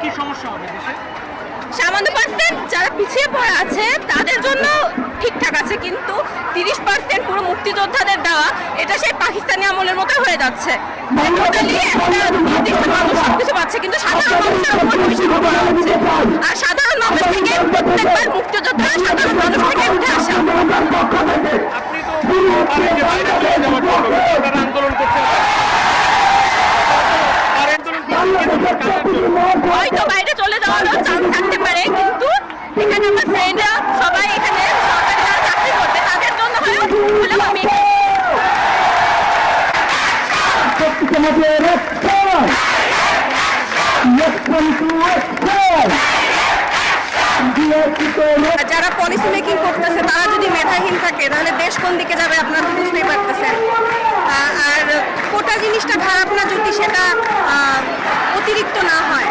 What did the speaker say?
কি সমস্যা হবে দেশে? সামান্য পার্সেন্ট যারা পিছিয়ে পড়া আছে তাদের জন্য ঠিকঠাক আছে, কিন্তু 30% পুরো মুক্তিযোদ্ধাদের দেওয়া এটা সেই পাকিস্তানি আমলের মতো হয়ে যাচ্ছে। টোটালি একটা নির্দিষ্ট মানুষ সবকিছু পাচ্ছে, কিন্তু সাধারণ মানুষের উপর বৈষম্য করা হচ্ছে। আর সাধারণ মানুষ থেকে প্রত্যেকবার মুক্তিযোদ্ধারা সাধারণ মানুষ থেকে উঠে আসা। আপনি তো পারেন যে বাইরে চলে যাওয়ার জন্য, কিন্তু তারা আন্দোলন করছে না। তারা আন্দোলন করছে কিন্তু কাজের জন্য। হয়তো বাইরে চলে যাওয়ারও চান্স থাকতে পারে, কিন্তু এখানে আমার ফ্রেন্ডরা সবাই এখানে সরকারি যারা চাকরি করতে তাদের জন্য হলেও আমি যারা পলিসি মেকিং করতেছে তারা যদি মেধাহীন থাকে তাহলে দেশ কোন দিকে যাবে আপনারা তো বুঝতেই পারতেছেন। আর কোটা জিনিসটা খারাপ না যদি সেটা অতিরিক্ত না হয়।